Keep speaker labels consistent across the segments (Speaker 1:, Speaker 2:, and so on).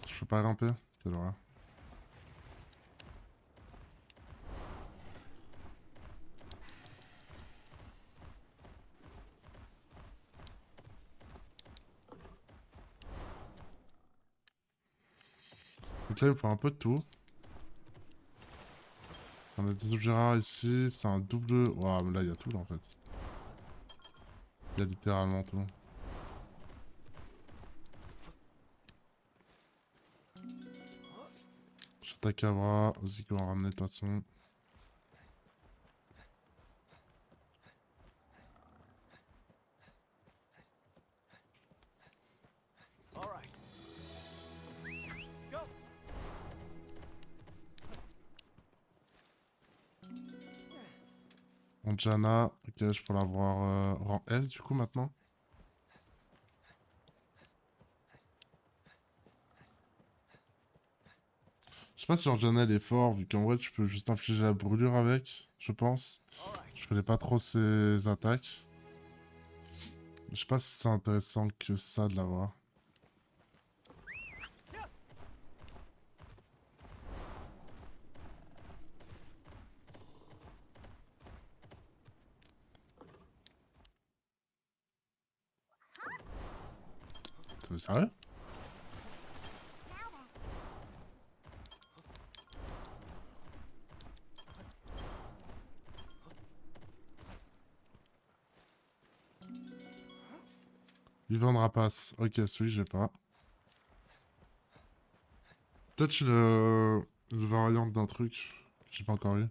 Speaker 1: Je peux pas grimper? Quelle horreur. Donc là, il me faut un peu de tout. On a des objets rares ici, c'est un double... Waouh, mais là, il y a tout, là, en fait. Il y a littéralement tout. Chatakabra, aussi qu'on va ramener de toute façon. Anjana, ok, je peux l'avoir rang S du coup maintenant. Je sais pas si Anjana elle est fort, vu qu'en vrai tu peux juste infliger la brûlure avec, je pense. Je connais pas trop ses attaques. Je sais pas si c'est intéressant que ça de l'avoir. T'es sérieux? Vivant de rapace. Ok, celui j'ai pas. Peut-être une variante d'un truc que j'ai pas encore eu.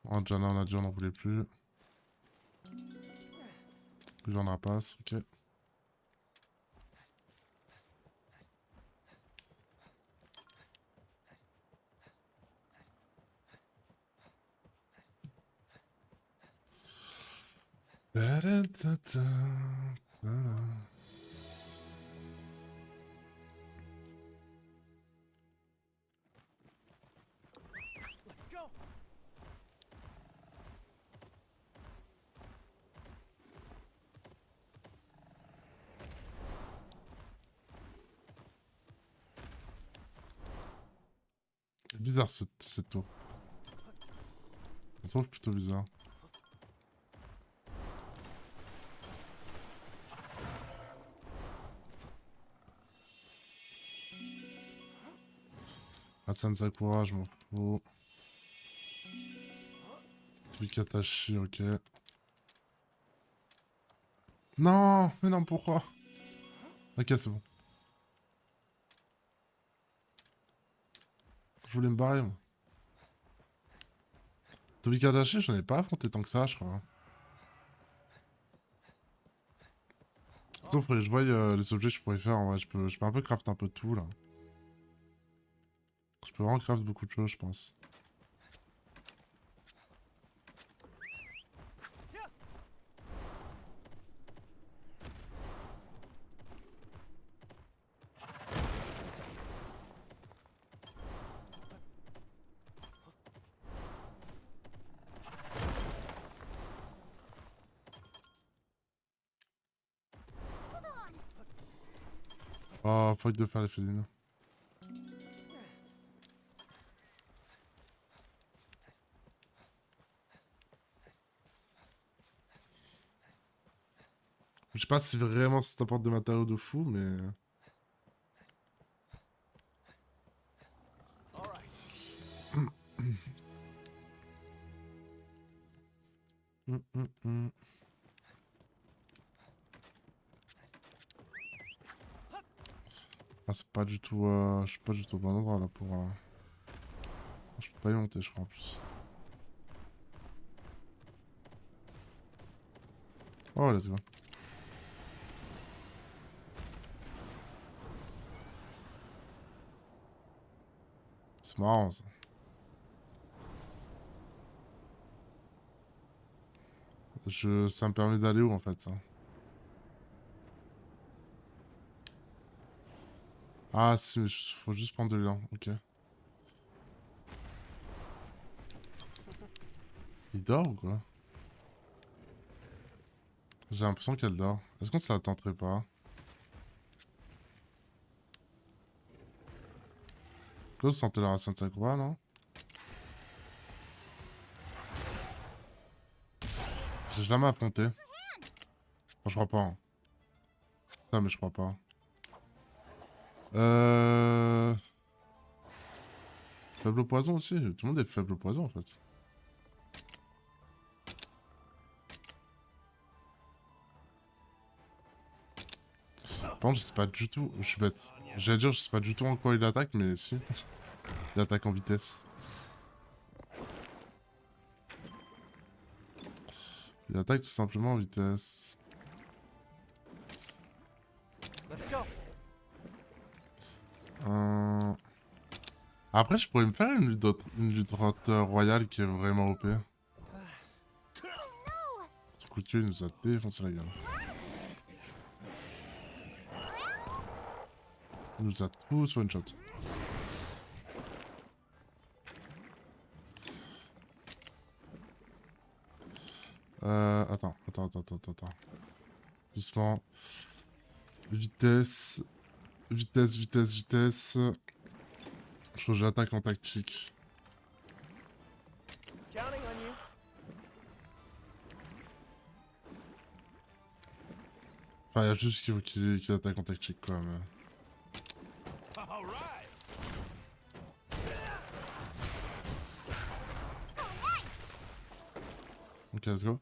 Speaker 1: Anjana on a dit on en voulait plus. Vivant de rapace, ok. Ta-da-ta-ta, ta-da. C'est bizarre cette tour. Je trouve plutôt bizarre. Hatsan Sakura, je m'en fous. Mikatashi, ok. Non, mais non, pourquoi? Ok, c'est bon. Je voulais me barrer, moi. Tobikadashi, j'en ai pas affronté tant que ça, je crois. Sauf faudrait que je voie les objets que je pourrais faire. En vrai, je peux un peu craft un peu tout, là. Je peux vraiment craft beaucoup de choses, je pense. Oh, fuck de faire les félines. Je sais pas si vraiment ça t'apporte des matériaux de fou, mais... Hum, hum, hum. Ah, c'est pas du tout. Je suis pas du tout au bon endroit là pour. Je peux pas y monter, je crois en plus. Oh, let's go. C'est marrant ça. Ça me permet d'aller où en fait ça? Ah si, mais faut juste prendre de l'élan, ok. Il dort ou quoi? J'ai l'impression qu'elle dort. Est-ce qu'on se la tenterait pas? Toi, tu sentais la racine de Sakura, non? J'ai jamais affronté. Enfin, je crois pas. Hein. Non, mais je crois pas. Euh... Faible au poison aussi. Tout le monde est faible au poison en fait. Par contre, je sais pas du tout. Je suis bête. J'allais dire, je sais pas du tout en quoi il attaque, mais si. Il attaque en vitesse. Il attaque tout simplement en vitesse. Après, je pourrais me faire une lutte royale qui est vraiment OP. Ce coup de queue, il nous a défoncé la gueule. Il nous a tous one shot. Attends. Doucement. Vitesse. Vitesse. Je crois que j'attaque en tactique. Enfin, il y a juste qu'il attaque en tactique quoi. Mais... Ok, let's go.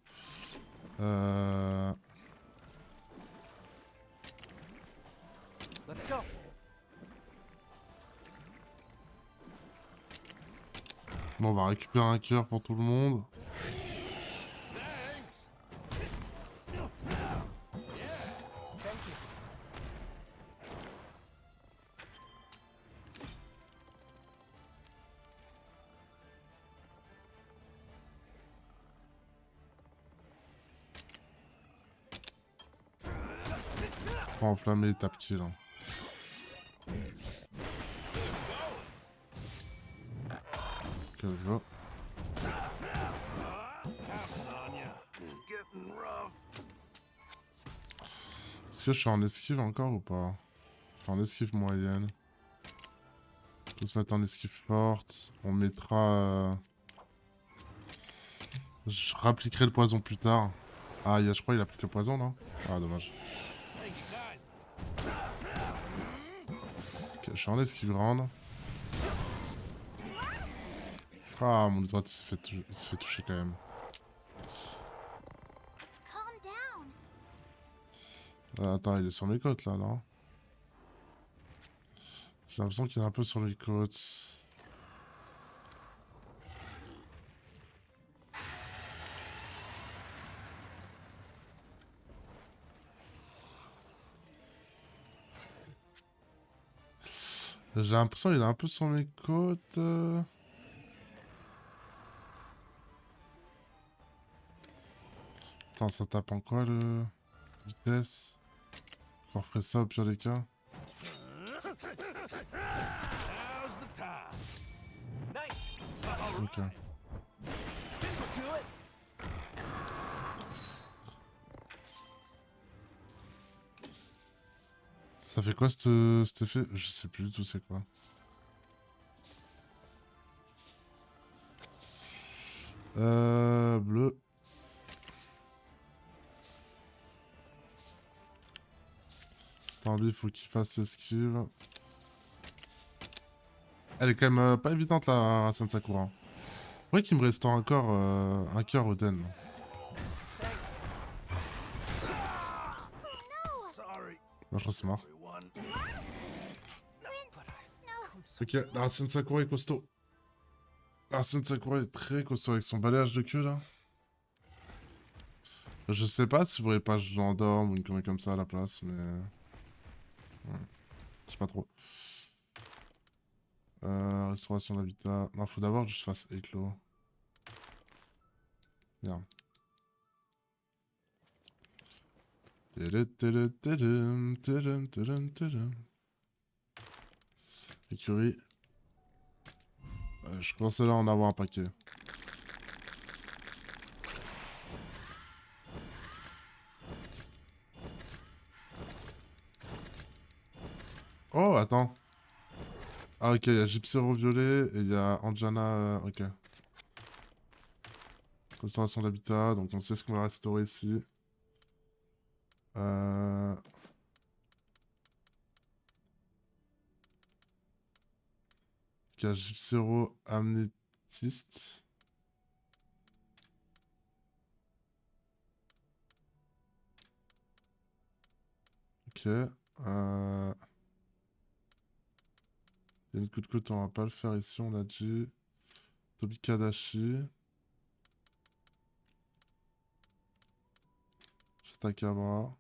Speaker 1: Bon, on va récupérer un cœur pour tout le monde. On va enflammer les tapis là. Ok, let's go. Est-ce que je suis en esquive encore ou pas? Je suis en esquive moyenne. On peut se mettre en esquive forte. On mettra... Je rappliquerai le poison plus tard. Ah, je crois qu'il applique le poison, non? Ah, dommage. Ok, je suis en esquive grande. Ah, mon droite il s'est fait toucher quand même. Attends, il est sur mes côtes là, non? J'ai l'impression qu'il est un peu sur les côtes. J'ai l'impression qu'il est un peu sur mes côtes. Attends, ça tape en quoi le... Vitesse? On referait ça au pire des cas. Ok. Ça fait quoi cet effet? Je sais plus du tout c'est quoi. Bleu. Attends, lui, il faut qu'il fasse esquive. Elle est quand même pas évidente la Rasen Sakura. Faudrait qu'il me reste encore un cœur Oden. Moi je crois que c'est mort. Ok, la racine Sakura est costaud. La racine Sakura est très costaud avec son balayage de queue là. Je sais pas si vous voulez pas je l'endorme ou une connerie comme ça à la place, mais... Ouais, je sais pas trop. Restauration d'habitat. Non, faut d'abord que je fasse éclos. Merde. Écurie. Je commence là à en avoir un paquet. Oh, attends. Ah, ok, il y a Gypsero violet et il y a Anjana. Ok. Restauration d'habitat, donc on sait ce qu'on va restaurer ici. Euh... Il y a Gypsero amnétiste. Ok. Il y a une coup de couteau, on va pas le faire ici, on l'a dit. Tobikadashi. Shatakabra.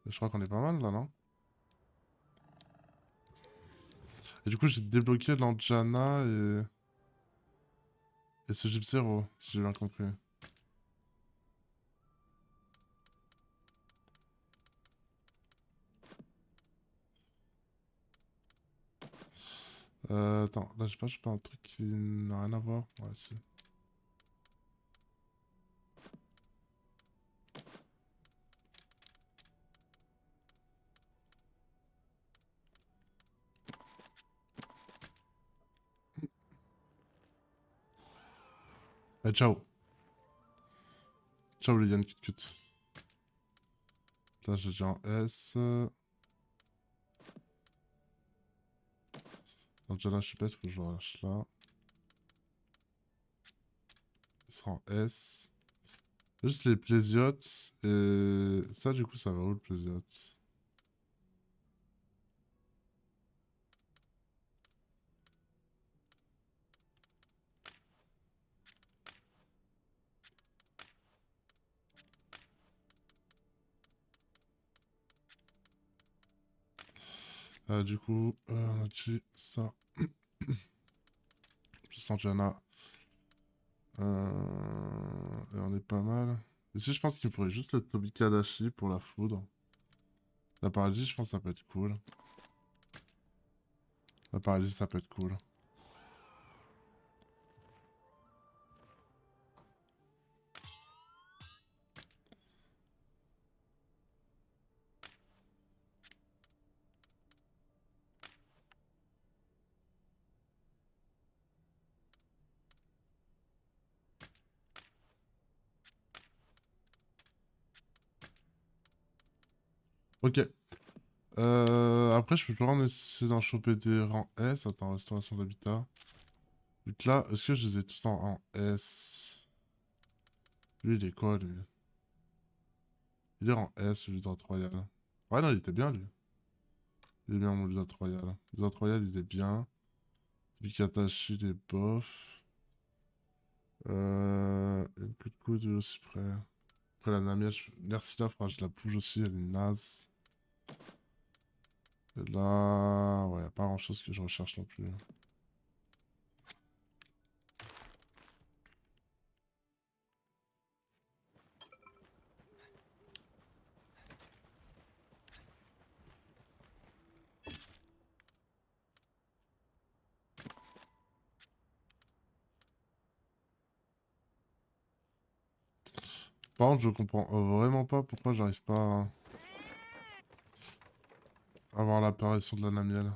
Speaker 1: Je crois qu'on est pas mal là, non? Et du coup, j'ai débloqué l'Anjana et ce Gypsero, si j'ai bien compris. Attends, là, j'ai pas un truc qui n'a rien à voir. Ouais, si. Ciao. Ciao, les Yann Kut. Là, j'ai déjà un S. L'Anjana, je suis bête, faut que je le relâche là. Il sera en S. Juste les plésiotes. Et ça, du coup, ça va où le plésiote? Du coup, on a dit ça. Plus Anjana. Et on est pas mal. Ici, je pense qu'il me faudrait juste le Tobikadashi pour la foudre. La paralysie, je pense que ça peut être cool. La paralysie, ça peut être cool. Ok. Après, je peux toujours en essayer d'en choper des rangs S. Attends, restauration d'habitat. Vu que là, est-ce que je les ai tous en S? Lui, il est quoi, lui? Il est en S, le Ludrat Royal. Ouais, non, il était bien, lui. Il est bien, mon Ludrat Royal. Ludrat Royal, il est bien. Mikatashi, il est bof. Une coup de coude aussi près. Après, la Namia, merci là, faudra que je la bouge aussi, elle est naze. Et là, ouais, pas grand chose que je recherche non plus. Par contre, je comprends vraiment pas pourquoi j'arrive pas à avoir l'apparition de la Namielle.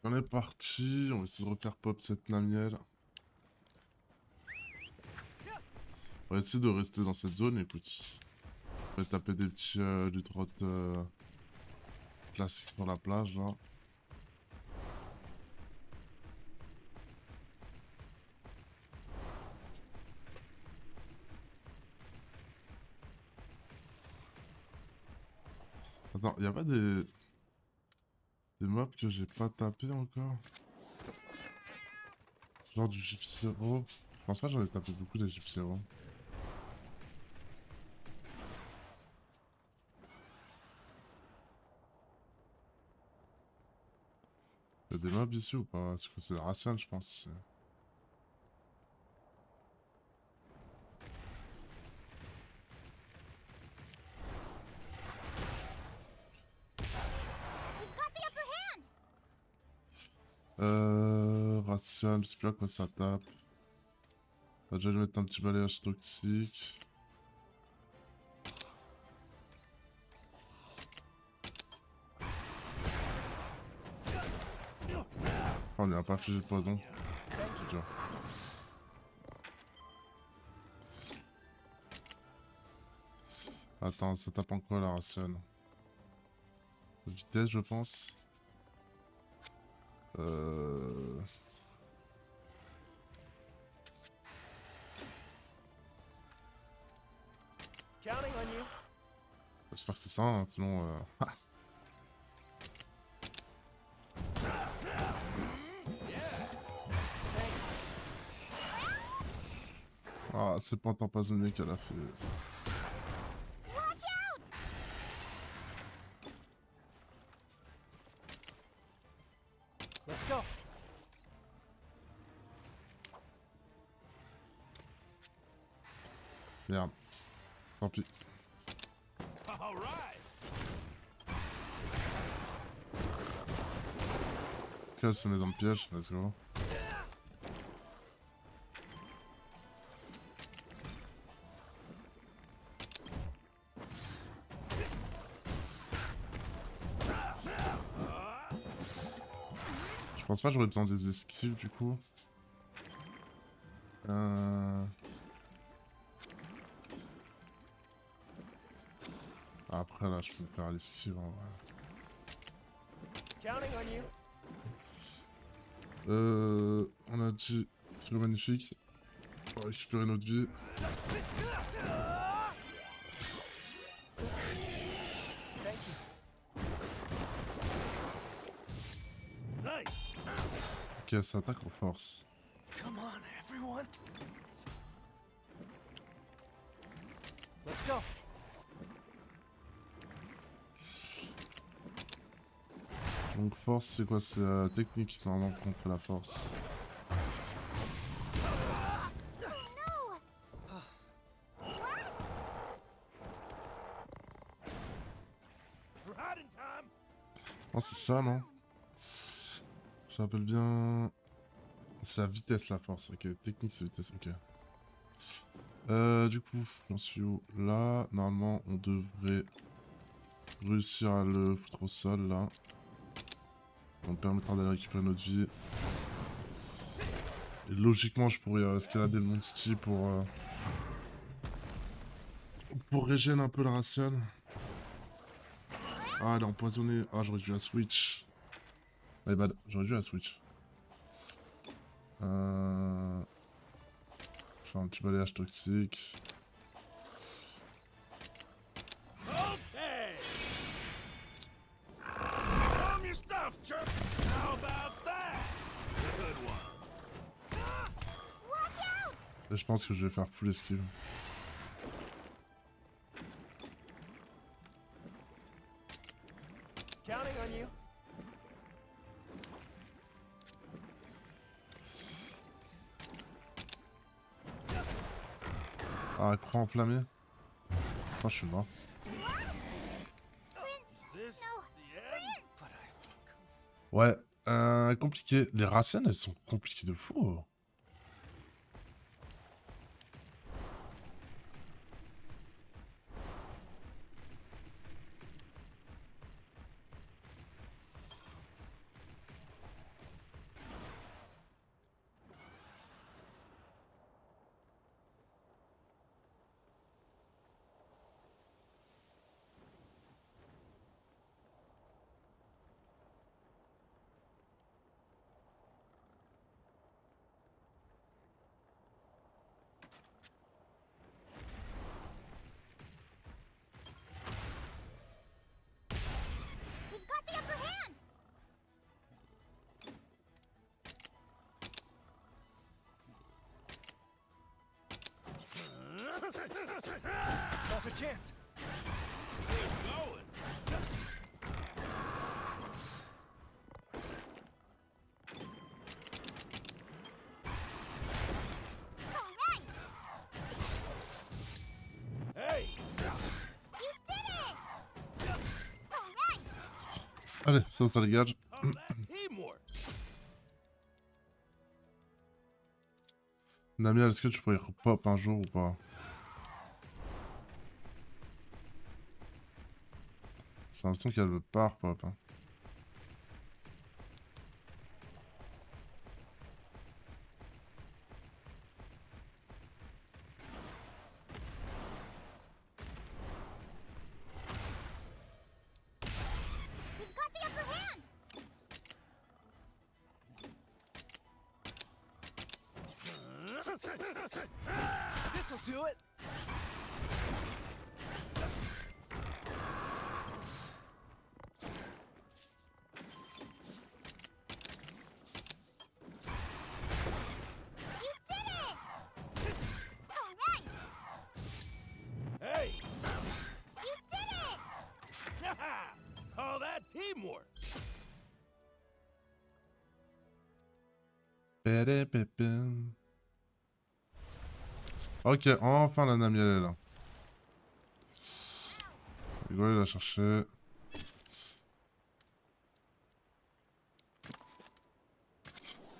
Speaker 1: On est parti, on va essayer de refaire pop cette namielle. On va essayer de rester dans cette zone, écoute. On va taper des petits du trot classiques sur la plage là. Attends, y'a pas des mobs que j'ai pas tapé encore? Genre du Gypsy Hero. Je pense pas que j'en ai tapé beaucoup des Gypsy Hero. Y'a des mobs ici ou pas? Parce que c'est la Raciane, je pense. Racial, c'est plus à quoi ça tape. On va déjà lui mettre un petit balayage toxique. Oh, on lui a pas figé de poison. C'est dur. Attends, ça tape en quoi la Racial? Vitesse, je pense. J'espère que c'est ça, hein, sinon... Ah, c'est pas empoisonné qu'elle a fait.
Speaker 2: Let's go.
Speaker 1: Merde. Tant pis.
Speaker 2: All right.
Speaker 1: Ok, elle se met dans le piège, let's go. Je pense pas que j'aurais besoin des esquives du coup. Après là, je peux faire l'esquive en vrai.
Speaker 2: Counting on you.
Speaker 1: On a dit trio magnifique. On va récupérer notre vie.
Speaker 2: Thank you. Nice.
Speaker 1: Ok, ça attaque en force.
Speaker 2: Come on, everyone. Let's go.
Speaker 1: Donc force, c'est quoi? C'est technique normalement contre la force.
Speaker 2: Right in time.
Speaker 1: Oh, c'est ça, non? Je rappelle bien... C'est la vitesse, la force. Ok, technique, c'est vitesse, ok. Du coup, j'en suis où? Là, normalement, on devrait réussir à le foutre au sol, là. Ça me permettra d'aller récupérer notre vie. Et logiquement, je pourrais escalader le Monsti pour régénérer un peu la ration. Ah, elle est empoisonnée. Ah, j'aurais dû la switch. My bad, j'aurais dû la switch. Je fais un petit balayage toxique.
Speaker 2: Okay. Calm your stuff, chirp. How about that? Good one. Watch out!
Speaker 1: Et je pense que je vais faire full esquive.
Speaker 2: Counting on you.
Speaker 1: Ah, croix enflammée. Oh, je suis mort.
Speaker 2: This the end? But I
Speaker 1: Ouais, compliqué. Les racines, elles sont compliquées de fou. Oh.
Speaker 3: Now's our chance.
Speaker 2: We're going.
Speaker 4: All right!
Speaker 2: Hey!
Speaker 4: You did it! All right!
Speaker 1: Allez, ça dégage.
Speaker 2: Oh, that teamwork!
Speaker 1: Namiel, est-ce que tu pourrais repop un jour ou pas? J'ai l'impression qu'elle veut pas repop. Hein.
Speaker 4: We've got the upper hand!
Speaker 3: This'll do it.
Speaker 4: You did it! All right!
Speaker 2: Hey!
Speaker 4: You did it!
Speaker 2: Call that teamwork!
Speaker 1: Pérépépém. Ok, enfin la Namiel est là. Hugo il l'a cherché.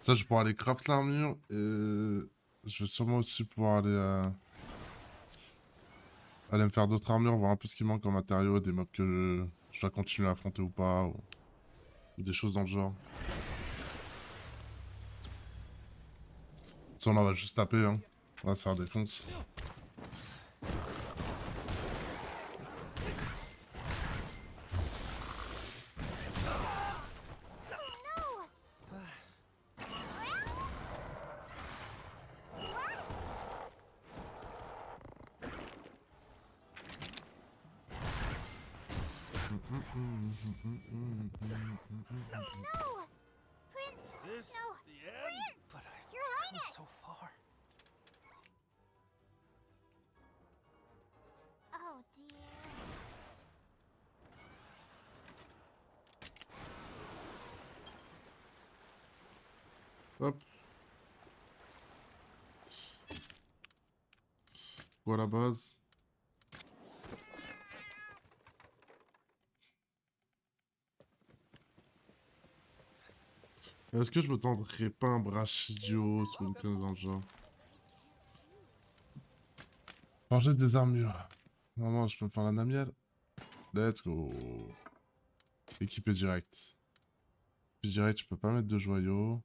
Speaker 1: Ça, je pourrais aller craft l'armure et je vais sûrement aussi pouvoir aller me faire d'autres armures, voir un peu ce qui manque en matériaux, des mobs que je dois continuer à affronter ou pas, ou des choses dans le genre. Ça, on en va juste taper, hein. On va se faire défoncer.
Speaker 4: Oh no! No! Prince!
Speaker 2: This
Speaker 4: No!
Speaker 2: the end?
Speaker 4: Prince!
Speaker 3: But I've
Speaker 4: Your
Speaker 3: come
Speaker 4: Highness!
Speaker 3: so far.
Speaker 4: Oh dear.
Speaker 1: Hop. Go à la base. Est-ce que je me tendrais pas un Brachidio ou une connerie dans le genre? Changer des armures. Normalement, je peux me faire la Namiel. Let's go. Équipé direct. Équipé direct, je peux pas mettre de joyaux.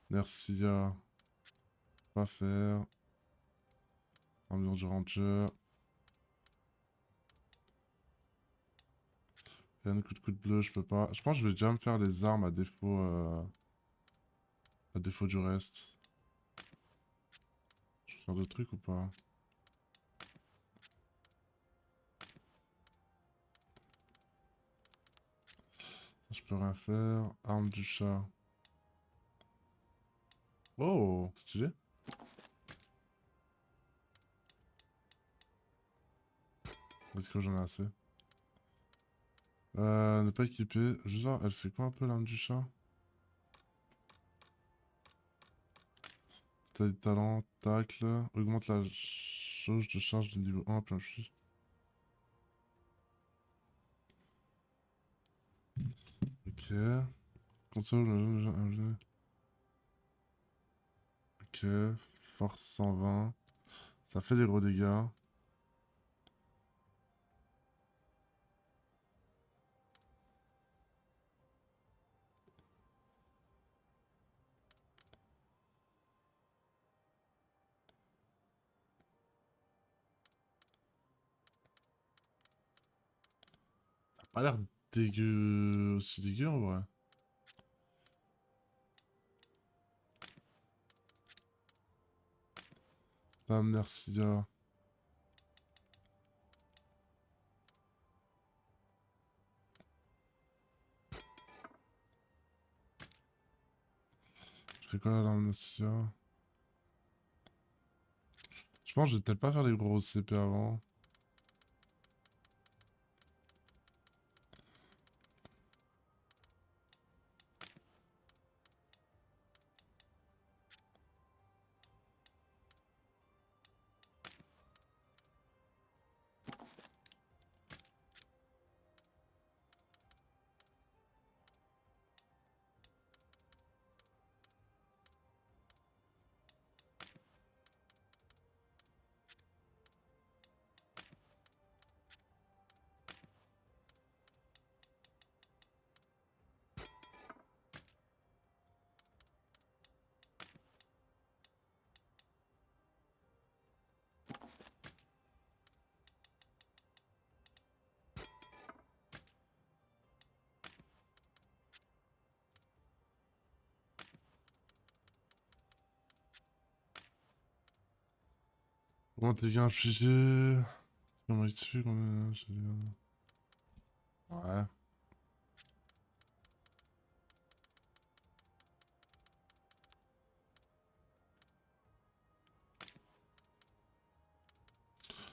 Speaker 1: Nercia. Pas faire. Armure du ranger. Et un coup de bleu, je peux pas. Je pense que je vais déjà me faire les armes à défaut du reste. Je vais faire d'autres trucs ou pas? Je peux rien faire. Arme du chat. Oh, stylé. Est-ce que j'en ai assez? Ne pas équiper. Juste voir, elle fait quoi un peu l'arme du chat? Taille de talent, tacle. Augmente la jauge de charge de niveau 1 plein fusil. Ok. Console. Ok. Force 120. Ça fait des gros dégâts. Ça a pas l'air dégueu. Aussi dégueu en vrai. Lame Nercia. Je fais quoi la lame Nercia? Je pense que je vais peut-être pas faire les gros CP avant. Comment t'es bien infligé? Comment rectifier? Ouais.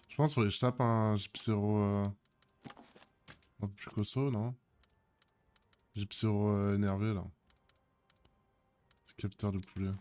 Speaker 1: Je pense que je tape un Gypsero un peu plus costaud, non? Gypsero énervé là. Capteur de poulet.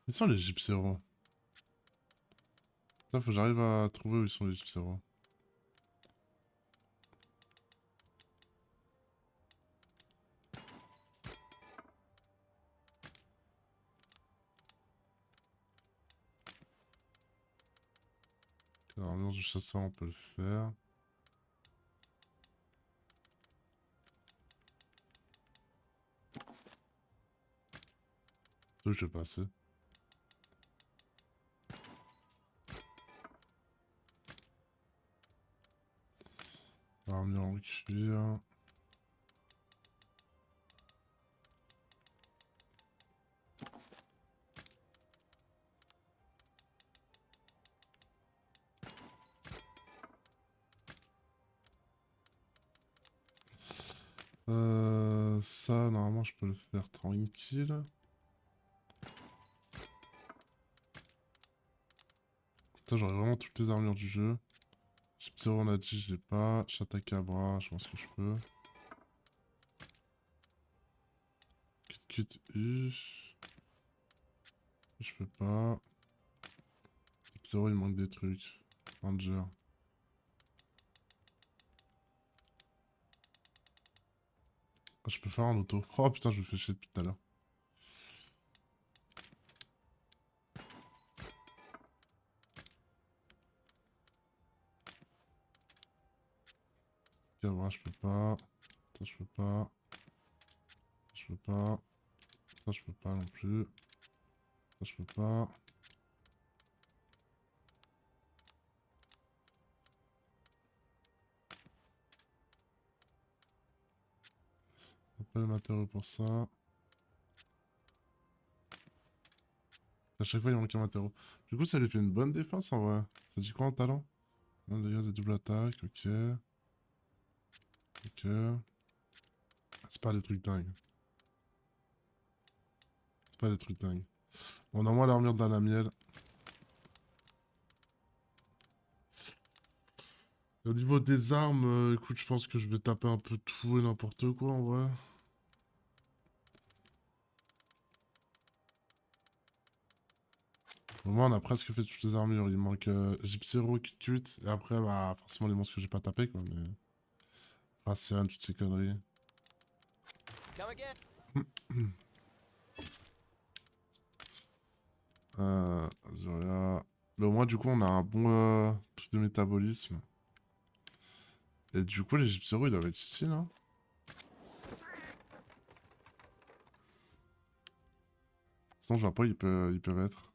Speaker 1: Ils sont les Gypseros. Ça, faut que j'arrive à trouver où ils sont les Gypseros. L'armure du chasseur, on peut le faire. Ça, je vais passer. Armure en cuir. Ça, normalement, je peux le faire tranquille. Putain, j'aurais vraiment toutes les armures du jeu. Gypsero, on a dit, je l'ai pas. Chatacabra, je pense que je peux. Kit U. Je peux pas. Gypsero, il manque des trucs. Ranger. Ah, je peux faire en auto. Oh putain, je me fais chier depuis tout à l'heure. Cabra, je peux pas. Ça, je peux pas. Je peux pas. Ça, je peux pas non plus. Ça, je peux pas. Pas le matériau pour ça. À chaque fois, il manque un matériau. Du coup, ça lui fait une bonne défense en vrai. Ça dit quoi en talent? Un dégâts de double attaque, ok. Ok. C'est pas des trucs dingues. C'est pas des trucs dingues. On a moins l'armure de la miel. Au niveau des armes, écoute, je pense que je vais taper un peu tout et n'importe quoi en vrai. Au moins, on a presque fait toutes les armures. Il manque Gypsero qui tue. Et après, bah, forcément, les monstres que j'ai pas tapé quoi. Mais. Racian, toutes ces conneries.
Speaker 3: Come again.
Speaker 1: Zoria. Mais au moins, du coup, on a un bon truc de métabolisme. Et du coup, les Gypseros, ils doivent être ici, là. Sinon, je vois pas, ils peuvent être.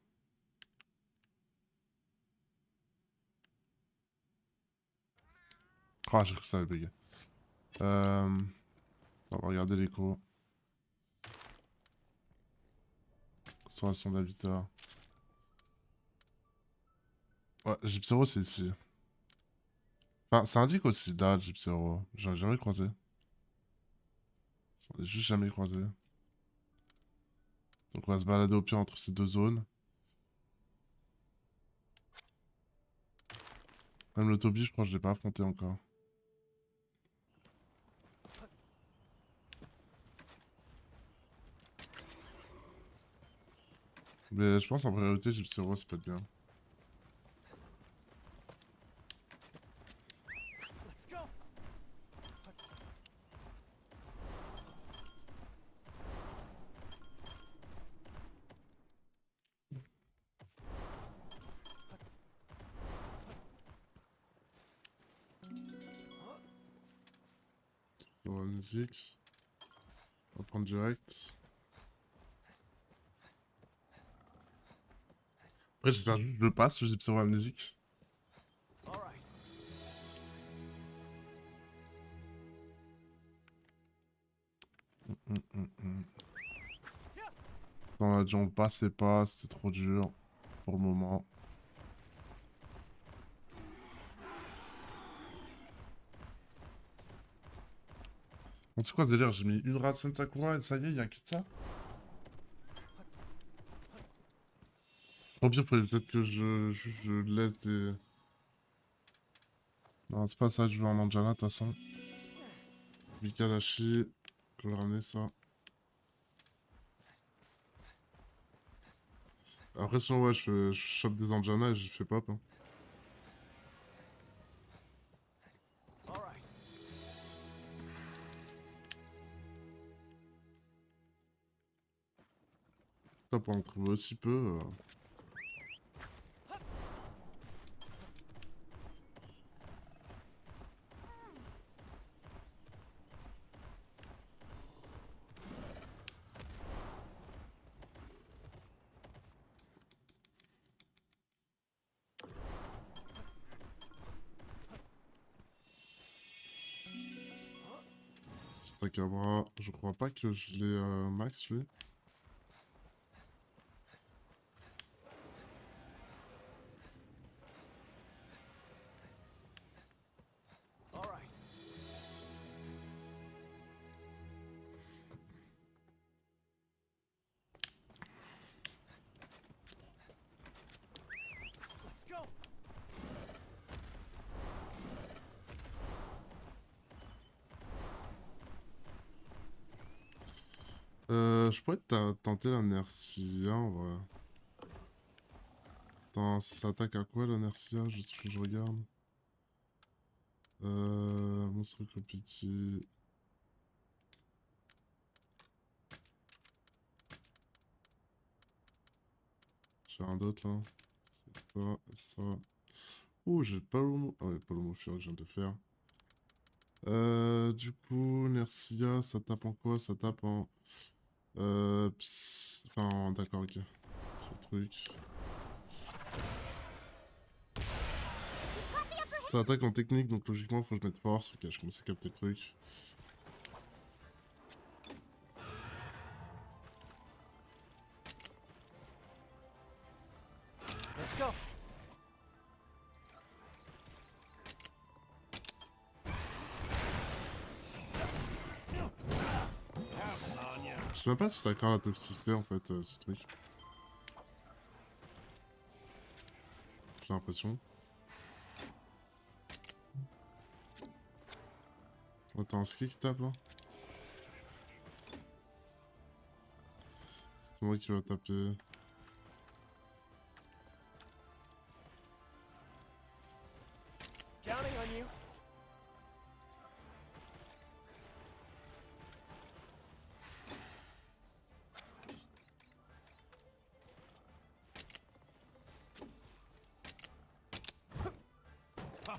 Speaker 1: Ah, j'ai cru que ça avait bugué. On va regarder l'écho. Restauration d'habitat. Ouais, Gypsero, c'est ici. Enfin, ça indique aussi là, Gypsero. J'en ai jamais croisé. J'en ai juste jamais croisé. Donc, on va se balader au pire entre ces deux zones. Même le Toby, je crois que je l'ai pas affronté encore. Mais je pense en priorité, Gypsero, ça peut être bien. musique. On va prendre direct. Après, j'espère juste que je le passe, le gypsy la musique.
Speaker 3: All right.
Speaker 1: On a dit on le passait pas, c'était trop dur pour le moment. Bon, c'est quoi ce délire? J'ai mis une racine de Sakura et ça y est, y'a que de ça? Au pire, peut-être que je laisse des... Non, c'est pas ça que je veux en Anjana, de toute façon. Mikadashi, je vais le ramener ça. Après, sinon, ouais, je chope des Anjana et j'y fais pop. Hein.
Speaker 3: All right.
Speaker 1: Ça, pour en trouver aussi peu. Takabra, je crois pas que je l'ai max lui.
Speaker 3: All right. Let's go.
Speaker 1: Je pourrais tenter la Nercia en vrai. Attends, ça attaque à quoi la Nercia? Juste que je regarde. Monstre Copiti. J'ai un d'autre là. C'est ça, ça. Ouh, j'ai pas le mot. Ah ouais, pas le mot que je viens de faire. Du coup, Nercia, ça tape en quoi? Ça tape en. Enfin, d'accord, ok. Ce truc. Ça attaque en technique, donc logiquement, faut que je mette force. Ok, je commence à capter le truc.
Speaker 3: Let's go.
Speaker 1: Je sais même pas si ça craint la toxicité en fait, ce truc. J'ai l'impression. Attends, c'est qui tape là? C'est moi qui va taper.
Speaker 3: Counting on you.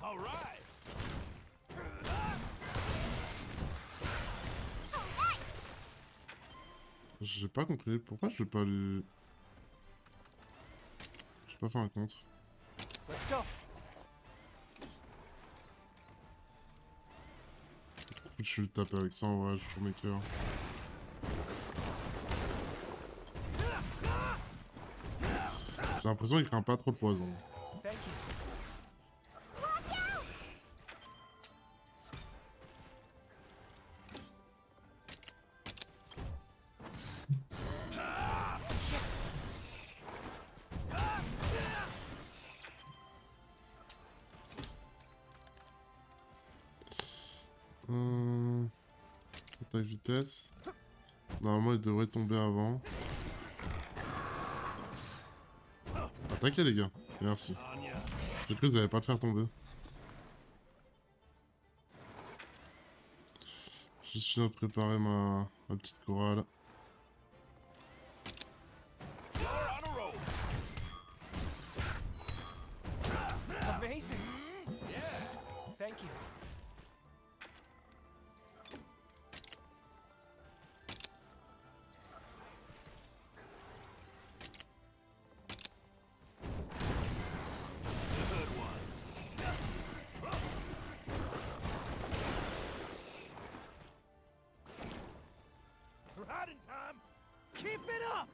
Speaker 2: All right.
Speaker 1: J'ai pas compris. Pourquoi je vais pas lui... J'ai pas fait un contre.
Speaker 3: Let's go.
Speaker 1: Je suis le taper avec ça en vrai, je suis mes cœurs. J'ai l'impression qu'il craint pas trop de poison.
Speaker 3: Thank you.
Speaker 4: Watch out!
Speaker 1: Attaque vitesse. Normalement il devrait tomber avant. Attaquez les gars. Merci.
Speaker 2: On ya.
Speaker 1: J'ai cru que vous allez pas le faire tomber. Je suis à préparer ma petite chorale.
Speaker 2: You're on a roll.
Speaker 3: Amazing.
Speaker 2: Yeah.
Speaker 3: Thank you. Keep it up!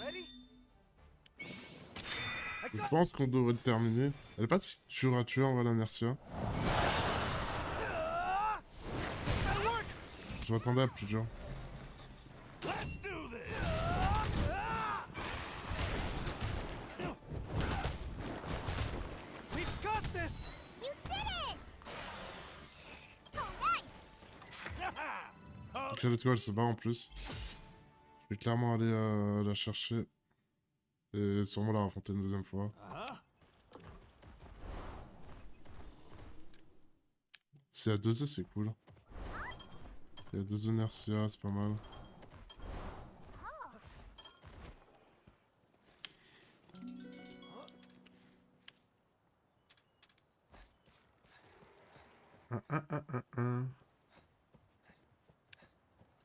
Speaker 3: Ready? I
Speaker 1: Je
Speaker 3: got
Speaker 1: pense qu'on devrait le terminer. Elle est pas si dure à tuer en vrai, l'inertia.
Speaker 3: This better work!
Speaker 1: Je m'attendais à plus dur.
Speaker 2: Let's do this!
Speaker 3: We've got this!
Speaker 4: You did it! Alright!
Speaker 1: Ok, let's go, elle se bat en plus. Je vais clairement aller la chercher. Et sûrement la raffronter une deuxième fois. S'il y a 2 œufs, c'est cool. Il y a 2 inertia, c'est pas mal.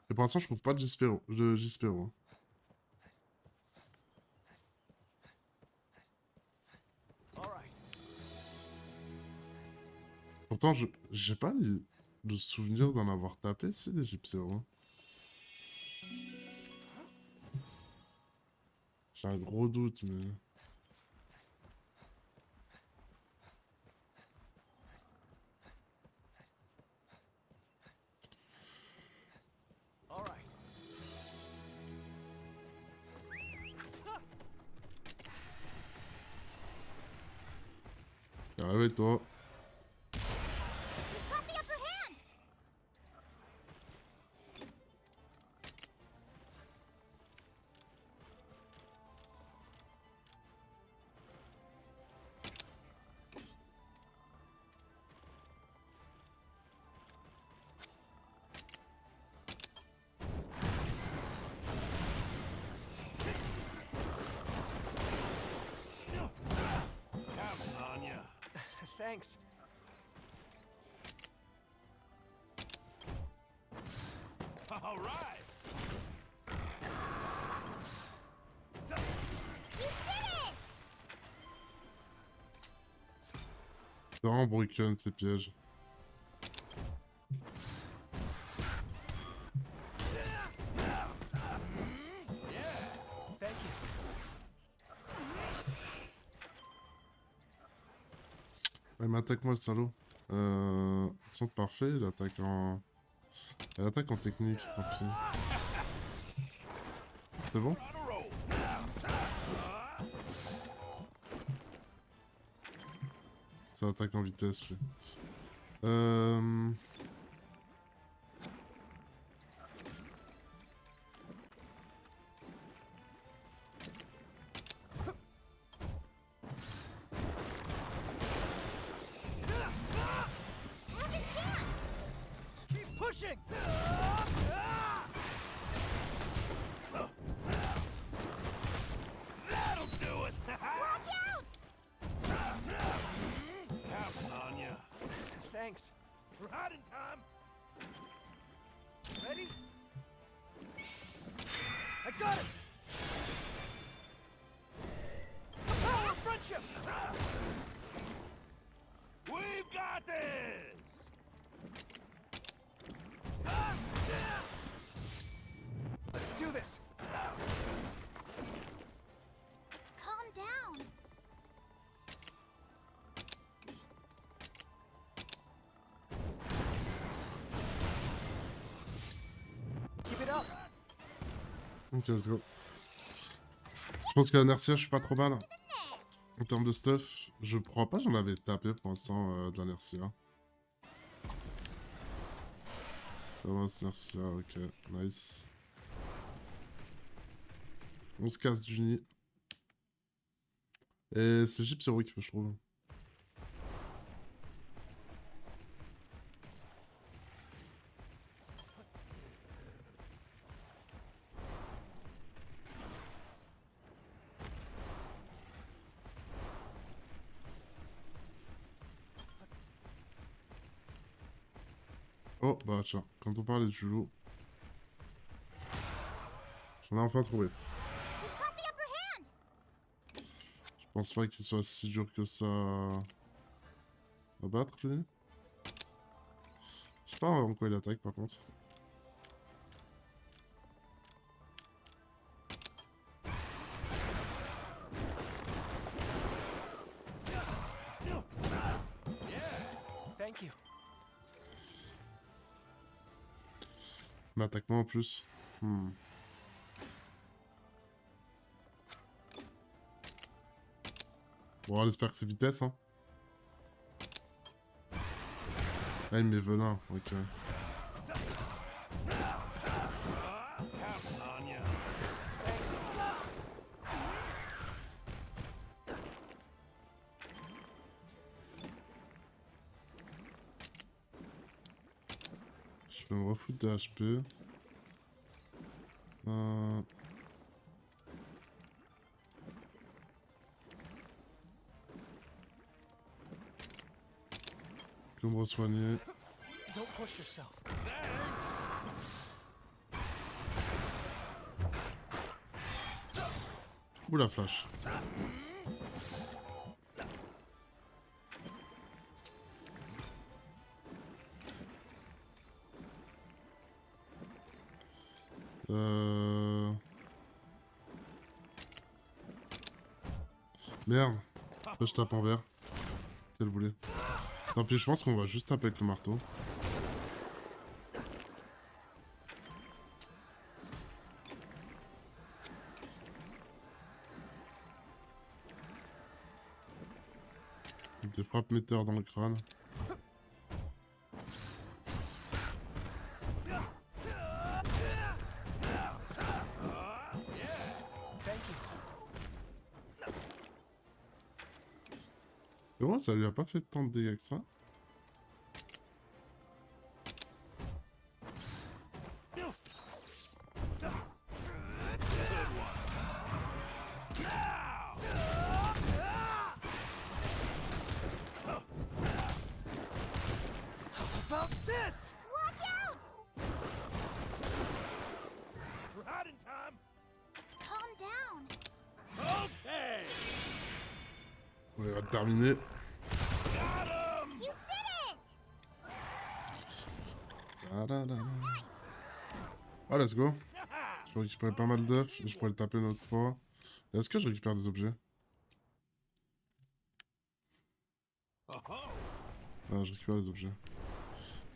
Speaker 1: Et pour l'instant, je trouve pas de Gispero.
Speaker 3: Alright.
Speaker 1: Pourtant, j'ai pas le souvenir d'en avoir tapé, si, des Gispero. J'ai un gros doute, mais...
Speaker 3: Alright.
Speaker 1: Réveille-toi.
Speaker 4: You've got the upper hand!
Speaker 2: Counting on ya.
Speaker 3: Thanks.
Speaker 2: All right.
Speaker 4: You did it!
Speaker 1: C'est vraiment broken, ces pièges.
Speaker 3: Thank you.
Speaker 1: Ouais, mais attaque-moi le salaud. Ils sont parfaits, il attaque en... Elle attaque en technique, tant pis. C'est bon?
Speaker 2: On a roll.
Speaker 1: Ça attaque en vitesse, lui.
Speaker 4: Now's your chance!
Speaker 3: Keep pushing!
Speaker 2: That'll do it.
Speaker 4: Watch out!
Speaker 2: Counting on ya.
Speaker 3: Thanks.
Speaker 2: Right in time.
Speaker 3: Ready? I got it! The power of friendship!
Speaker 2: We've got this.
Speaker 3: Let's do this!
Speaker 4: Let's calm down.
Speaker 3: Keep it up!
Speaker 1: Ok, let's go. Je pense qu'à l'inertia, je suis pas trop mal.
Speaker 4: Next.
Speaker 1: En termes de stuff, je crois pas que j'en avais tapé pour l'instant de l'inertia. Ça va, c'est inertia, ok, nice. On se casse du nid. Et c'est Gypsyroïque, je trouve. Oh, bah tiens, quand on parlait du loup. J'en ai enfin trouvé.
Speaker 4: We've got the upper hand.
Speaker 1: Je pense pas qu'il soit si dur que ça à battre, lui. Je sais pas en quoi il attaque par contre.
Speaker 3: Thank you.
Speaker 1: Mais attaque-moi en plus. Hmm. Bon, on espère que c'est vitesse, hein. Ah, il met venin, ok.
Speaker 2: Counting on ya.
Speaker 1: Je vais me refoutre de HP. Que me re-soigner.
Speaker 3: Don't push yourself.
Speaker 2: Thanks.
Speaker 1: Ouh la flash. Merde. Là, je tape en vert. Quel boulet. Tant pis, je pense qu'on va juste taper avec le marteau. Des frappes metteurs dans le crâne.
Speaker 3: Thank you.
Speaker 1: Mais bon, ça lui a pas fait tant de dégâts que ça.
Speaker 3: About this!
Speaker 4: Watch out!
Speaker 2: Right in time.
Speaker 4: Let's calm down.
Speaker 2: Okay.
Speaker 1: On va le terminer.
Speaker 2: Got him.
Speaker 4: You did it!
Speaker 1: Ah, let's go. Je peux récupérer pas mal d'œufs et je pourrais le taper une autre fois. Est-ce que je récupère des objets?
Speaker 2: Oh, oh.
Speaker 1: Ah, je récupère les objets.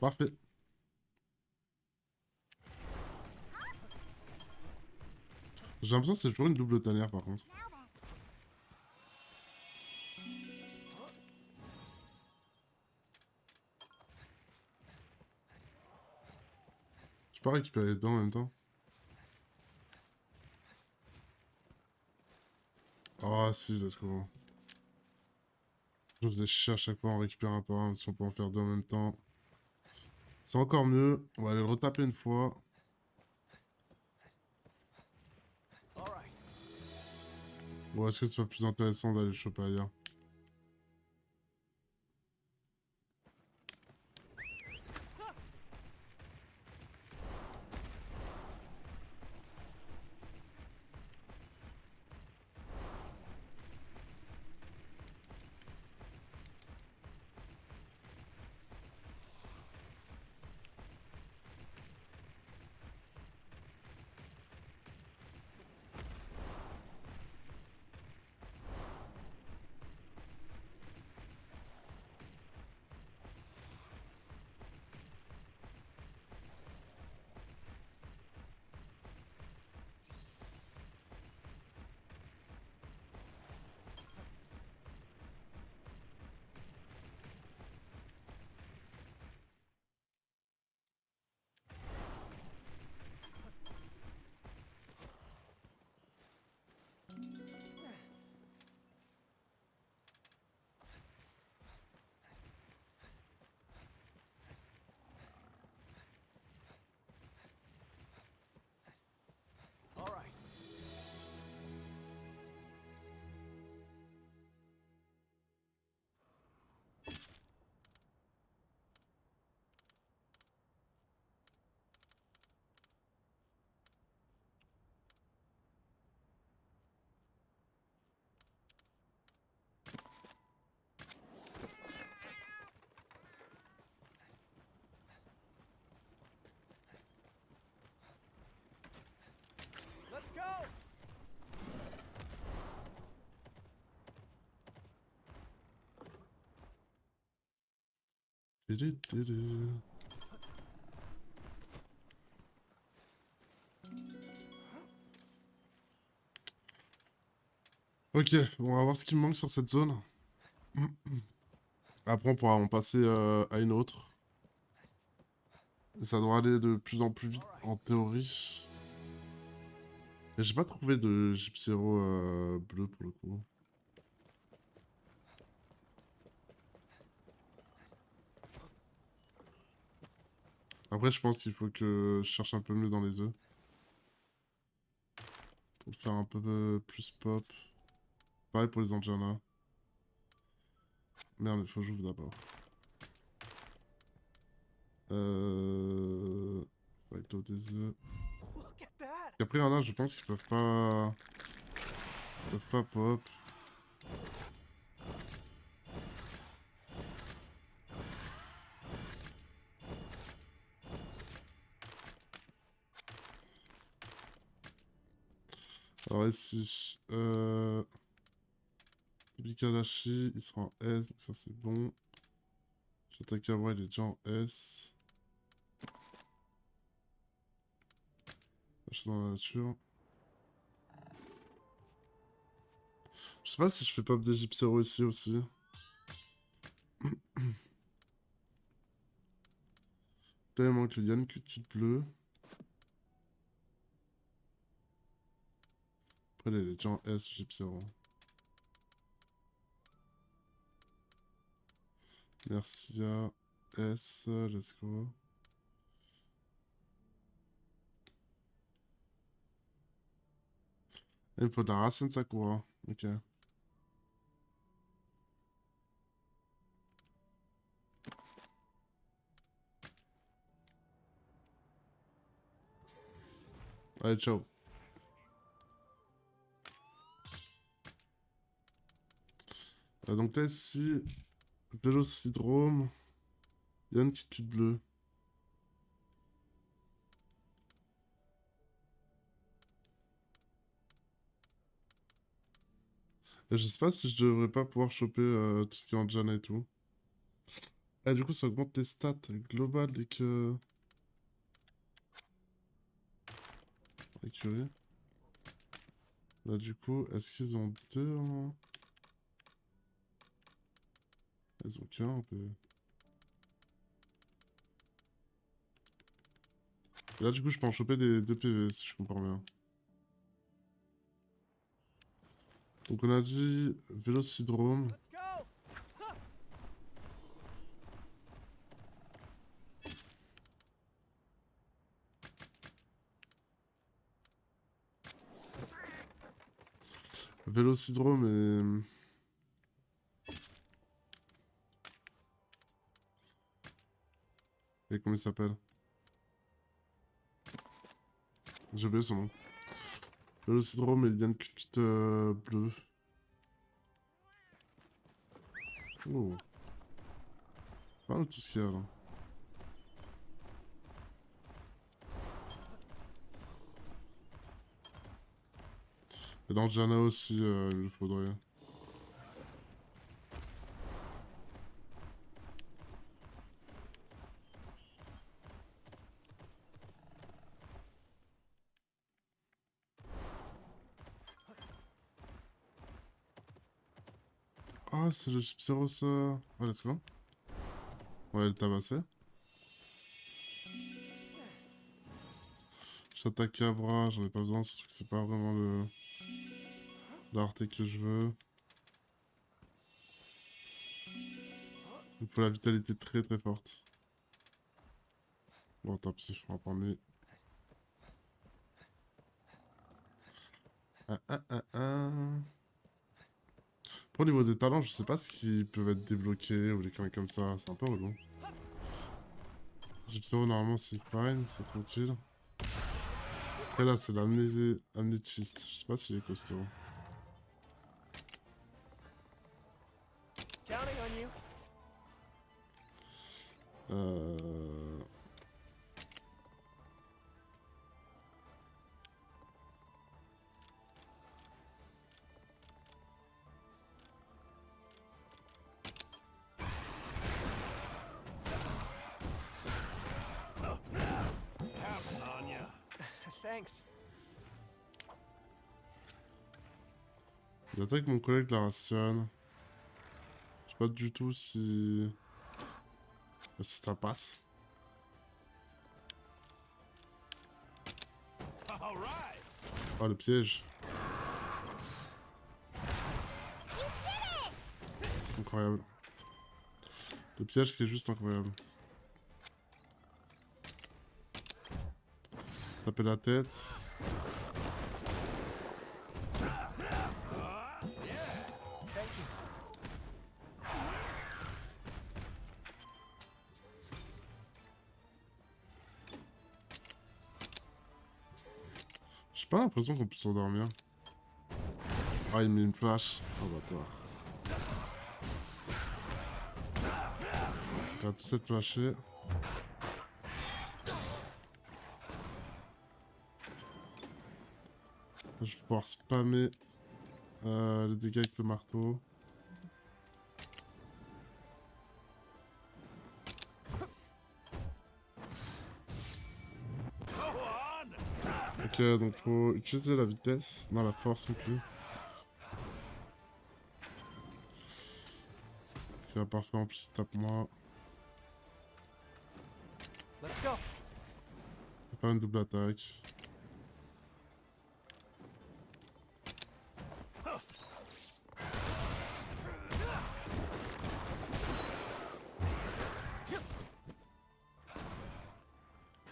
Speaker 1: Parfait. J'ai l'impression que c'est toujours une double tanière par contre.
Speaker 4: Now then.
Speaker 1: Je peux pas récupérer les dents en même temps. Ah si, let's go. Je faisais chier à chaque fois en récupérer un par un, si on peut en faire deux en même temps. C'est encore mieux. On va aller le retaper une fois.
Speaker 3: All right.
Speaker 1: Bon, est-ce que c'est pas plus intéressant d'aller le choper ailleurs? Tidididi. Ok, on va voir ce qui me manque sur cette zone. Après, on pourra en passer à une autre. Et ça doit aller de plus en plus vite, en théorie. Mais j'ai pas trouvé de Gypsy Hero bleu pour le coup. Après, je pense qu'il faut que je cherche un peu mieux dans les œufs. Pour le faire un peu plus pop. Pareil pour les Anjana. Merde, il faut que j'ouvre d'abord. Avec l'eau des œufs.
Speaker 3: Look at that.
Speaker 1: Et après, il y en a, je pense qu'ils peuvent pas... Ils peuvent pas pop. Alors ici, Bikalashi, il sera en S, donc ça c'est bon. Shatakawa, il est déjà en S. Achat dans la nature. Je sais pas si je fais pop des Gypsero ici aussi. Là, il manque le Yann Cutie bleu. Après, il est déjà en S, Gypsero. Mercia, S, let's go. Il me faut de la racine Sakura. Ok. Allez, ciao. Donc là, ici, Vélocidrome, Yann Cutie bleu. Et je sais pas si je devrais pas pouvoir choper tout ce qui est en Jana et tout. Ah, du coup, ça augmente les stats globales dès que... Écurie. Là, du coup, est-ce qu'ils ont deux en... Ils ont qu'un un peu. Et là, du coup, je peux en choper des 2 PV si je comprends bien. Donc, on a dit Vélocidrome.
Speaker 3: Let's go. Huh.
Speaker 1: Vélocidrome et comment il s'appelle? J'ai oublié son nom. Vélocidrome et Liane bleu. Oh. Pas mal tout ce qu'il y a là. Et dans Jana aussi, il le faudrait. Ah, c'est le Gypsero ça. Ouais, let's go. On va le tabasser. Chatakabra, j'en ai pas besoin, surtout que c'est pas vraiment l'arté que je veux. Il faut la vitalité très très forte. Bon, tant pis, on va prendre lui. Après, au niveau des talents, je sais pas ce qui peuvent être débloqués ou des conneries comme ça, c'est un peu relou. Gypsero, normalement, c'est fine, c'est tranquille. Après, là, c'est l'amnétiste, je sais pas s'il est costaud.
Speaker 3: Counting on you.
Speaker 1: Euh...
Speaker 3: Thanks.
Speaker 1: J'attends que mon collègue la rationne. Je sais pas du tout si ça passe.
Speaker 2: All right.
Speaker 1: Ah, le piège.
Speaker 4: You did it!
Speaker 1: Incroyable. Le piège qui est juste incroyable. Taper la tête.
Speaker 3: Thank you.
Speaker 1: J'ai pas l'impression qu'on puisse s'endormir. Ah, il met une flash. Oh, bâtard. Regarde tout cette flashée. Je vais pouvoir spammer les dégâts avec le marteau.
Speaker 2: Go on.
Speaker 1: Ok, donc faut utiliser la vitesse, non la force non plus. Ok, parfait, en plus il tape moi.
Speaker 3: Let's go.
Speaker 1: C'est pas une double attaque.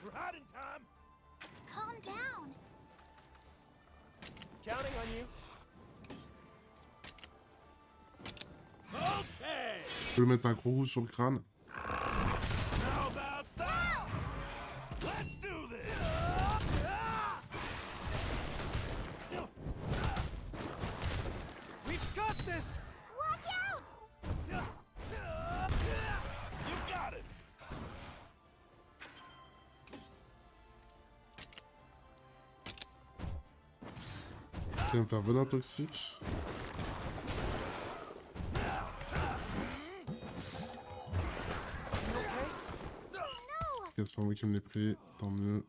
Speaker 2: We're out in time.
Speaker 4: Let's calm down.
Speaker 3: Counting on you.
Speaker 2: Okay.
Speaker 1: Je peux lui mettre un gros coup sur le crâne.
Speaker 2: How about that? Let's do this.
Speaker 3: We've got this.
Speaker 4: Watch out!
Speaker 2: You got it.
Speaker 1: Qui va me faire venin toxique.
Speaker 3: You okay?
Speaker 4: No!
Speaker 1: Ok, c'est pas moi qui me l'ai pris, tant mieux.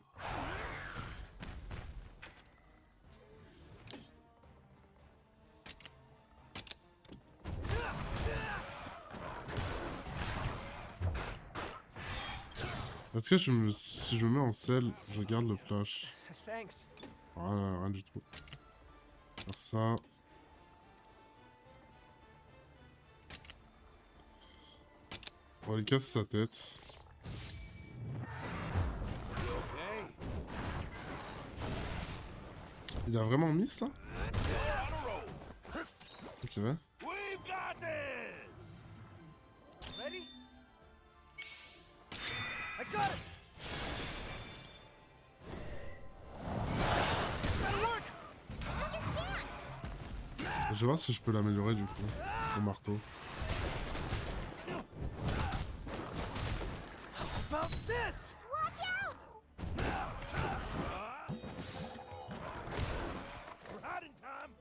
Speaker 1: Est-ce que si je me mets en selle, je garde le flash?
Speaker 3: Thanks.
Speaker 1: Voilà, rien du tout. Faire ça. On va lui casser sa tête.
Speaker 2: Okay.
Speaker 1: Il a vraiment mis ça?
Speaker 2: We're on a roll.
Speaker 1: Ok.
Speaker 2: We've got this.
Speaker 3: Ready? I got it. This better work.
Speaker 4: Now's your chance!
Speaker 1: Je vais voir si je peux l'améliorer du coup. Au marteau.
Speaker 3: How about this?
Speaker 4: Watch out!
Speaker 2: We're out in time.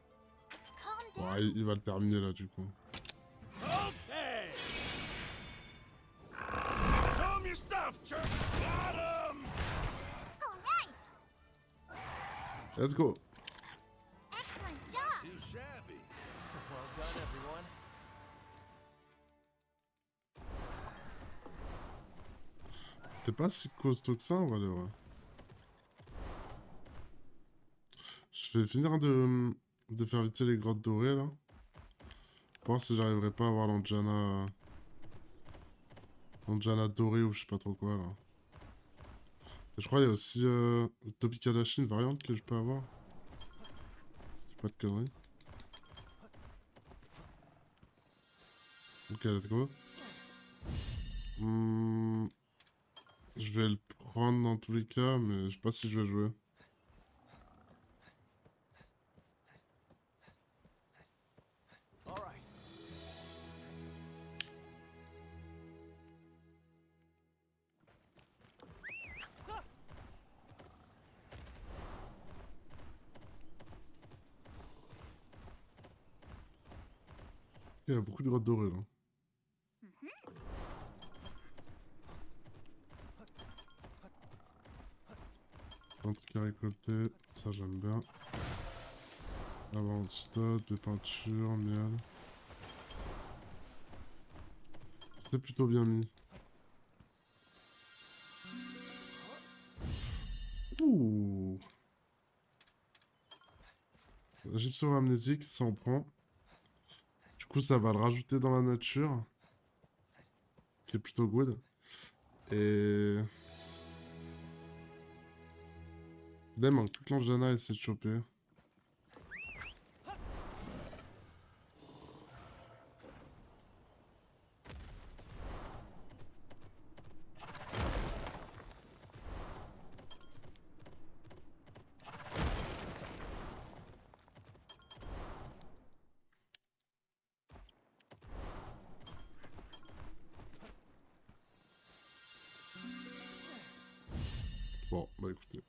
Speaker 4: Let's calm down.
Speaker 1: Ouais, il va le terminer là du coup.
Speaker 2: Okay. Show 'em your stuff, Chirp. Got 'em.
Speaker 4: All right!
Speaker 1: Let's go.
Speaker 4: Excellent job!
Speaker 2: Too shabby.
Speaker 3: Well done, everyone.
Speaker 1: T'es pas si costaud que ça, on va le voir. Je vais finir de faire vite les grottes dorées là. Pour voir si j'arriverai pas à avoir l'Anjana dorée ou je sais pas trop quoi là. Et je crois qu'il y a aussi le Topi Kadashi, une variante que je peux avoir. C'est pas de conneries. Ok, let's go. Je vais le prendre dans tous les cas, mais je sais pas si je vais jouer.
Speaker 3: All right.
Speaker 1: Il y a beaucoup de grottes dorées là. Un truc à récolter, ça j'aime bien. Avant stock, des peintures, miel. C'est plutôt bien mis. Ouh. Gypsum amnésique, ça en prend. Du coup, ça va le rajouter dans la nature. Qui est plutôt good. Et... là, il manque plus que l'Anjana à essayer de choper. Bon, bah écoutez.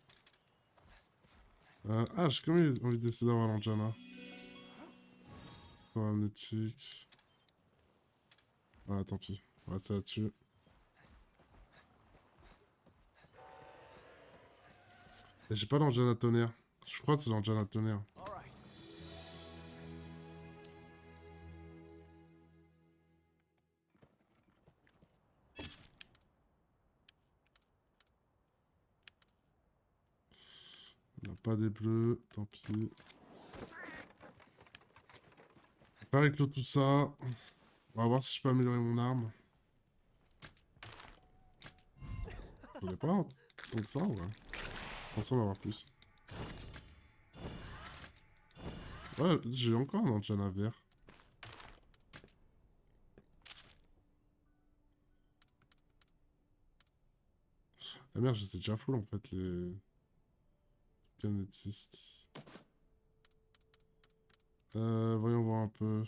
Speaker 1: J'ai quand même envie d'essayer d'avoir l'Anjana. Pas amnétique. Ah, tant pis. On va rester là-dessus. Et j'ai pas l'Anjana tonnerre. Je crois que c'est l'Anjana tonnerre.
Speaker 3: All right.
Speaker 1: On n'a pas des bleus, tant pis. On va réclure tout ça. On va voir si je peux améliorer mon arme. Je l'ai pas tant que ça, ouais. Je pense qu'on va avoir plus. Ouais, j'ai encore un Anjana vert. Ah merde, c'est déjà full en fait, les canétistes. Voyons voir un peu.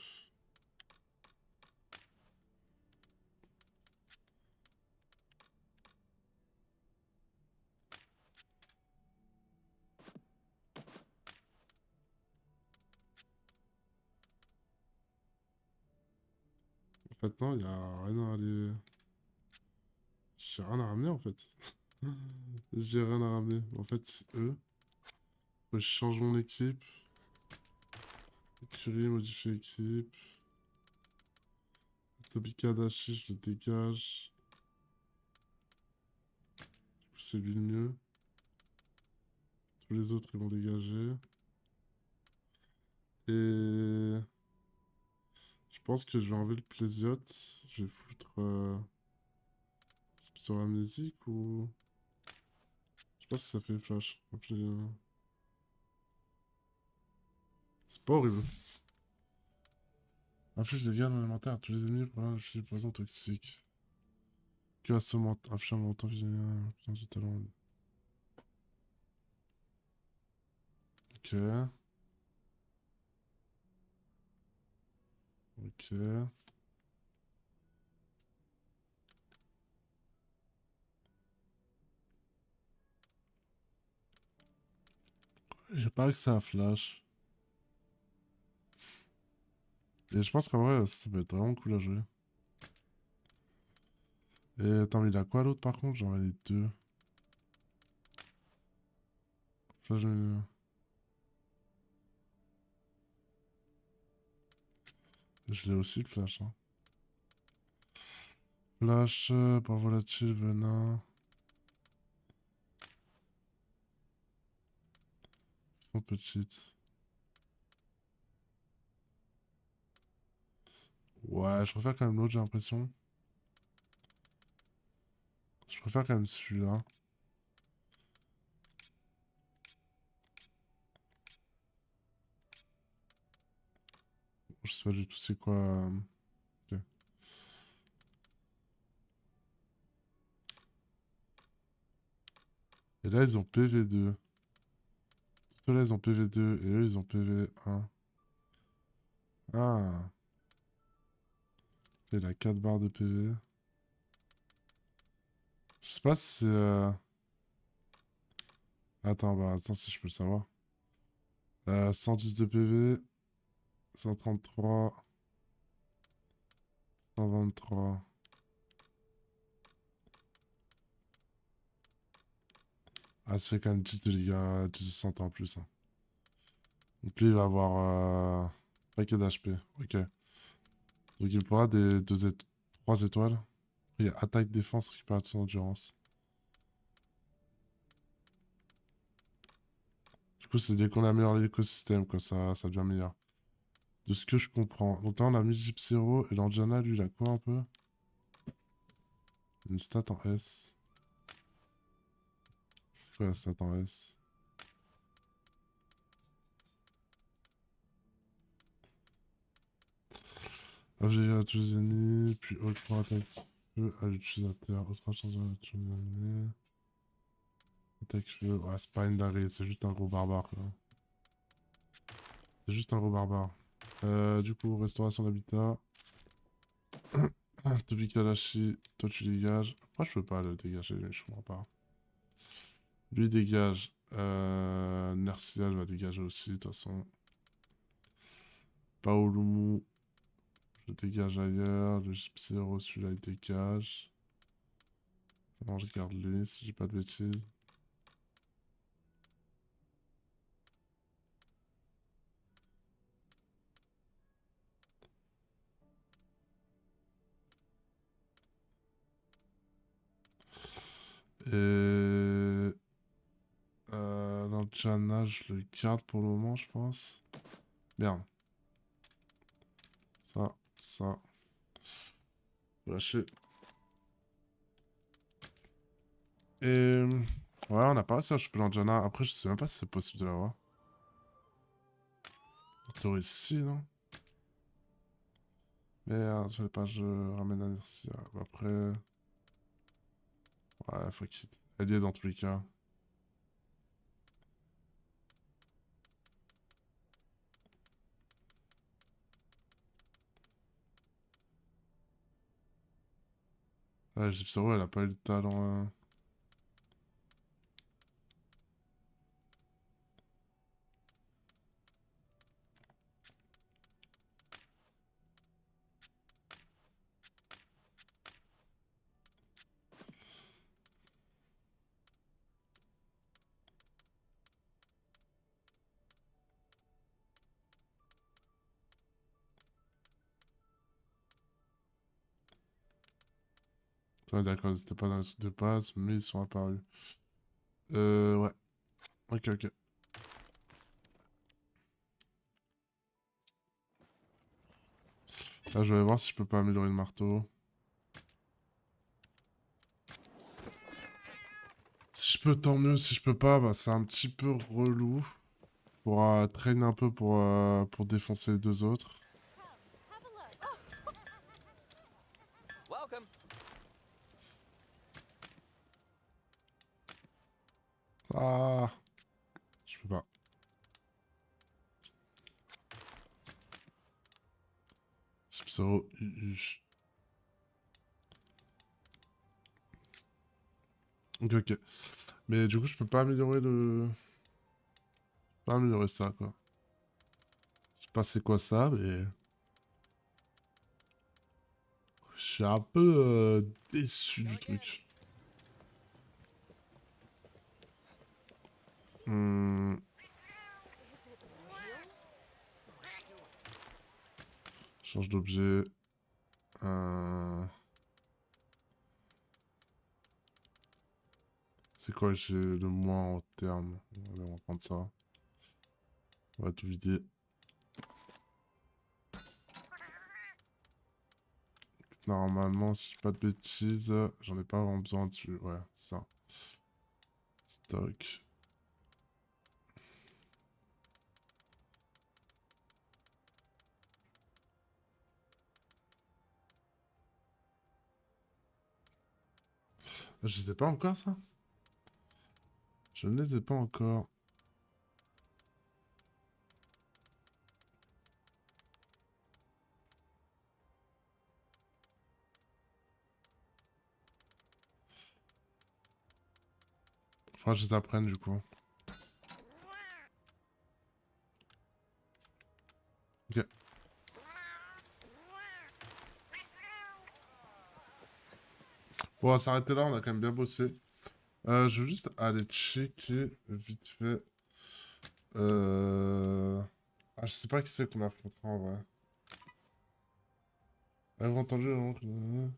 Speaker 1: En fait, non, il y a rien à aller. J'ai rien à ramener en fait. J'ai rien à ramener. En fait, c'est eux. Je change mon équipe. Écurie, modifier équipe. Tobika Dashi, je le dégage. Du coup, c'est lui le mieux. Tous les autres, ils vont dégager. Et... je pense que je vais enlever le plésiote. Je vais foutre... sur amnésique ou... je sais pas si ça fait flash. C'est pas horrible. Inflige des dégâts non élémentaires à tous les ennemis pour infliger des poisons toxiques. Que à ce moment, inflige un montant du talent. Ok. Ok. J'ai pas accès à flash. Et je pense qu'en vrai, ça peut être vraiment cool à jouer. Et attends, mais il a quoi l'autre par contre? J'en ai les deux. Flash, je l'ai aussi le flash. Hein. Flash, par volatile, venin. Ils sont petites. Ouais, je préfère quand même l'autre, j'ai l'impression. Je préfère quand même celui-là. Je sais pas du tout c'est quoi. Ok. Et là, ils ont PV2. Ceux-là, ils ont PV2 et eux, ils ont PV1. Ah. Il a 4 barres de PV. Je sais pas si c'est... attends, bah attends si je peux le savoir. 110 de PV. 133. 123. Ah, ça fait quand même 10 de dégâts, 10 de santé en plus. Hein. Donc lui, il va avoir paquet d'HP. Ok. Donc il me faudra des 3 étoiles. Il y a attaque, défense, récupération, endurance. Du coup, c'est dès qu'on améliore l'écosystème, quoi, ça devient meilleur. De ce que je comprends. Donc là, on a mis Gypsero et l'Andiana, lui, il a quoi un peu? Une stat en S. C'est quoi la stat en S? Objet à tous les ennemis, puis autre attaque feu à l'utilisateur. Autre chance à tous les ennemis. Attaque feu. Ouais, c'est pas une dinguerie, c'est juste un gros barbare, quoi. C'est juste un gros barbare. Du coup, restauration d'habitat. Tobi Kalashi, toi tu dégages. Pourquoi je peux pas le dégager, mais je comprends pas. Lui dégage. Nercial va dégager aussi, de toute façon. Paolumu, je dégage ailleurs. Le Gypsero, celui-là, il dégage. Non, je garde lui, si j'ai pas de bêtises. Et... dans le Jana, je le garde pour le moment, je pense. Merde. Ça. Faut lâcher. Et... Ouais, on a pas réussi à choper l'Anjana. Après, je sais même pas si c'est possible de l'avoir. En théorie, si, non? Merde, fallait pas que je ramène Anercia. Après... Ouais, faut qu'il... Elle y est dans tous les cas. Ouais, Gypsero, elle a pas eu le talent... Ouais, d'accord, ils étaient pas dans les trucs de base, mais ils sont apparus. Ouais. Ok. Là, je vais voir si je peux pas améliorer le marteau. Si je peux, tant mieux. Si je peux pas, bah c'est un petit peu relou. Pour traîner un peu pour défoncer les deux autres.
Speaker 4: Have a look.
Speaker 3: Welcome.
Speaker 1: Ah, je peux pas. Gypsero, UU. Ok. Mais du coup, je peux pas améliorer le... Pas améliorer ça, quoi. Je sais pas c'est quoi ça, mais... Je suis un peu déçu du truc. Hmm, change d'objet. C'est quoi j'ai le moins en termes? Allez, on va prendre ça. On va tout vider. Normalement, si je dis pas de bêtises, j'en ai pas vraiment besoin dessus. Ouais, c'est ça. Stock. Je les ai pas encore, ça? Je ne les ai pas encore. Faudra que je les apprenne, du coup. Ok. Bon, on va s'arrêter là, on a quand même bien bossé. Je veux juste aller checker vite fait. Ah, je sais pas qui c'est qu'on affrontera en vrai. Avez-vous entendu le nom que...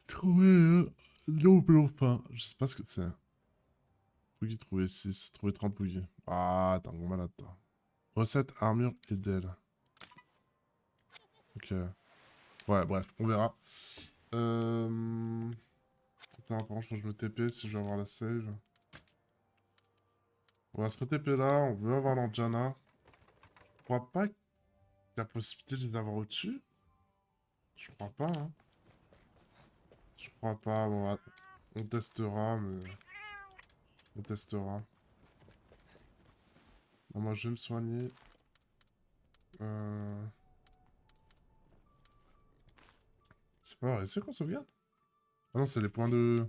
Speaker 1: Trouver... Non, pas. Je sais pas ce que c'est. Poogie, trouver 6. Trouver 30 Poogie. Ah, t'es un gros malade, toi. Recette, armure et DL. Ok. Ouais, bref, on verra. Attends, par contre, faut que je me TP si je veux avoir la save. On va se re-TP là, on veut avoir l'Anjana. Je crois pas qu'il y a possibilité de les avoir au-dessus. Je crois pas, hein. Je crois pas, on testera, mais... On testera. Non, moi, je vais me soigner. C'est pas vrai, c'est qu'on sauvegarde? Ah non, c'est les points de...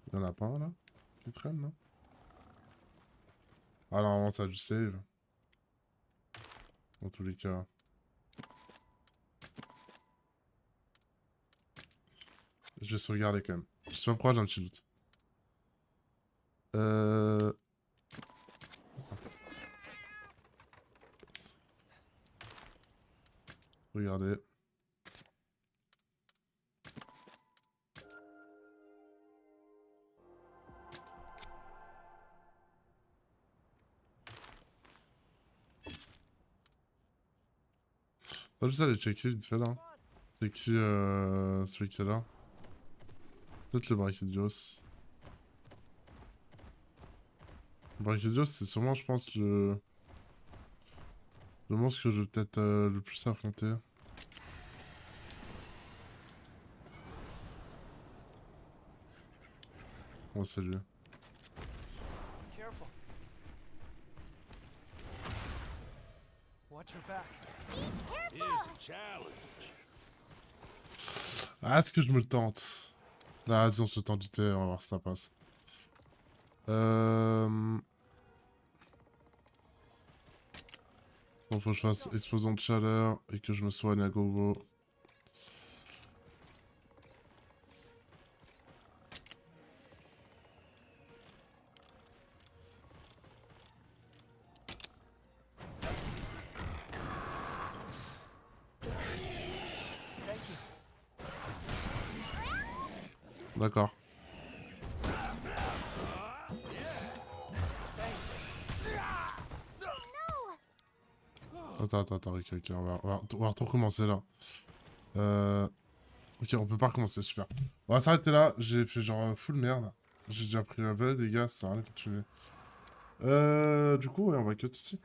Speaker 1: Il y en a pas un, là, qui traîne, non? Ah non, ça a du save. Dans tous les cas. Je vais sauvegarder quand même. Je sais pas pourquoi j'ai un petit doute. Regardez. On va juste aller checker vite fait là. C'est qui celui qui est là? Peut-être le Brachydios. Le Brachydios, c'est sûrement, je pense, le monstre que je vais peut-être le plus affronter. Oh, c'est lui.
Speaker 3: Careful. Watch your back.
Speaker 2: Here's a challenge.
Speaker 1: Ah, est-ce que je me le tente? Ah, vas-y, on se tente du thé, on va voir si ça passe. Bon, faut que je fasse explosion de chaleur et que je me soigne à gogo.
Speaker 3: Thank you.
Speaker 1: D'accord. Attends, ok, on va tout recommencer là. Ok, on peut pas recommencer, super. On va s'arrêter là, j'ai fait genre full merde. J'ai déjà pris un vrai dégâts, ça sert à rien de continuer. Du coup, ouais, on va cut ici.